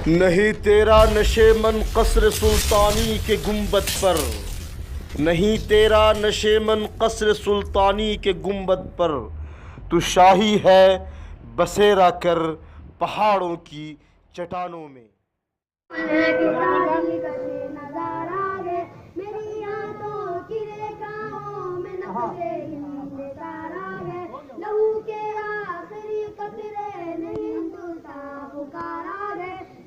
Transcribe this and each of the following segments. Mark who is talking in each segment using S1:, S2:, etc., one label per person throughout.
S1: नहीं तेरा नशे मन कसर सुल्तानी के गुंबद पर, नहीं तेरा नशे मन कसर सुल्तानी के गुंबद पर। तू शाही है बसेरा कर पहाड़ों की चट्टानों में।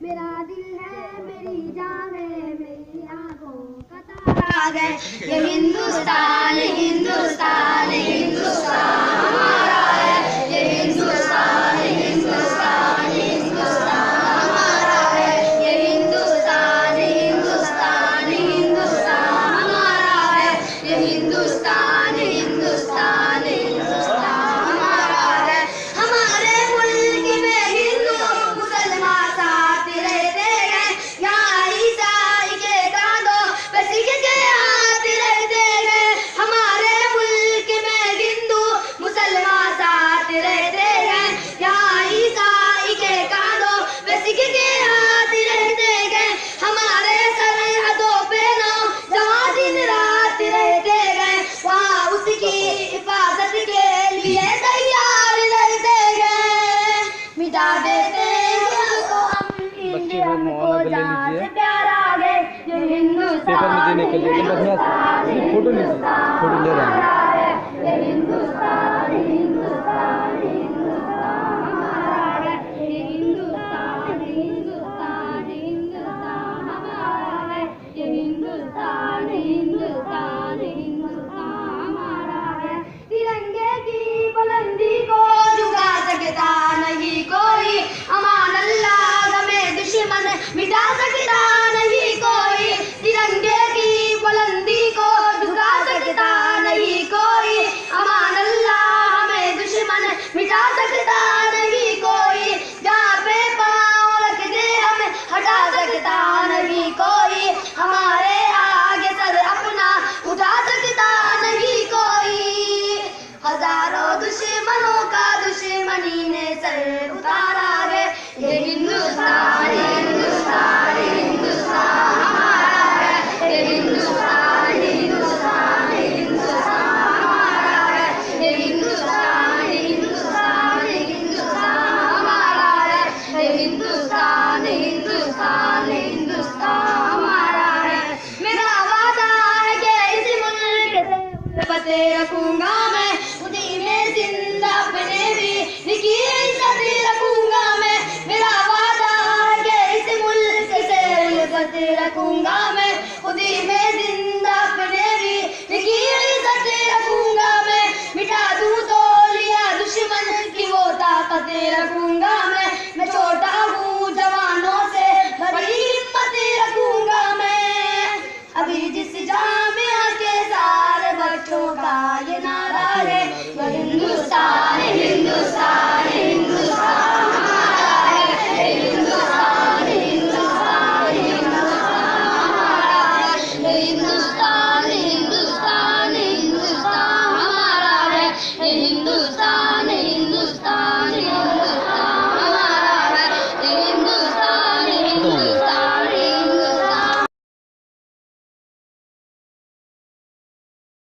S2: मेरा दिल है मेरी जान है मेरी आंखों का तारा है। ये हिंदुस्तान हिंदुस्तान हिंदुस्तान हमारा है। ये हिंदुस्तान हिंदुस्तान हिंदुस्तान हमारा है। ये हिंदुस्तान हिंदुस्तान हिंदुस्तान हमारा है। ये हिंदुस्तान हिंदुस्तान हिंदुस्तान हमारा है। हमारे मुल्क में हिंदू मुसलमान साथ रहते हैं। यहाँ ईसाई के कांधों पे सिख के हाथ रहते हैं। हमारे मुल्क में हिंदू मुसलमान साथ रहते हैं। यहाँ ईसाई के कांधों पे सिख के हाथ रहते हैं। हमारे सरहदों पे नौजवान दिन रात रहते हैं। वहाँ उसकी हिफाजत के लिए तैयार रहते हैं। मिटा देते हैं तो हम इंडिया को जान से प्यारा है। ये हिंदुस्तान
S3: पेपर में देने के लिए बढ़िया से फोटो लीजिए, फोटो ले रहे हैं।
S2: ये हिंदुस्तान हिंदुस्तान हिंदुस्तान हमारा है। ये हिंदुस्तान हिंदुस्तान हिंदुस्तान हमारा है। ये हिंदुस्तान हिंदुस्तान हिंदुस्तान हमारा है। तिरंगे की बुलंदी को झुका सकता नहीं कोई। अमान अल्लाह हमें दुश्मन मिटा सकता नहीं कोई। तिरंगे की बुलंदी को झुका सकता नहीं कोई। अमान अल्लाह हमें दुश्मन मिटा सकता नहीं कोई। जहाँ पे पाँव रख दे हमें हटा सकता नहीं कोई। हमारे आगे सर अपना उठा सकता नहीं कोई। हजारों दुश्मनों का दुश्मनी ने सर उतारा है। ये हिंदुस्तान हिंदुस्तान हिंदुस्तान हमारा है। ये हिंदुस्तान हिंदुस्तान हिंदुस्तान हमारा है। ये हिंदुस्तान हिंदुस्तान हिंदुस्तान हमारा है। ये हिंदुस्तान हिंदुस्तान हिंदुस्तान हमारा है। मेरा वादा है कि इस मुल्क से पते रखूंगा मैं। उसी में जिंदा अपने भी की इज्जत रखूंगा मैं। मेरा वादा है कि इस मुल्क से उल्फत रखूंगा मैं। उसी में जिंदा अपने भी की इज्जत रखूंगा मैं। मिटा दूं तो लिया दुश्मन की वो ताकत रखूंगा मैं। मैं छोटा हूँ जवानों से बड़ी हिम्मत रखूंगा मैं। अभी जिस जामिया के सारे बच्चों का ये नारा है। ये हिंदुस्तान हिंदुस्तान हिंदुस्तान हमारा है। ये हिंदुस्तान हिंदुस्तान हिंदुस्तान हमारा है। ये हिंदुस्तान हिंदुस्तान हिंदुस्तान हमारा है। ये हिंदुस्तान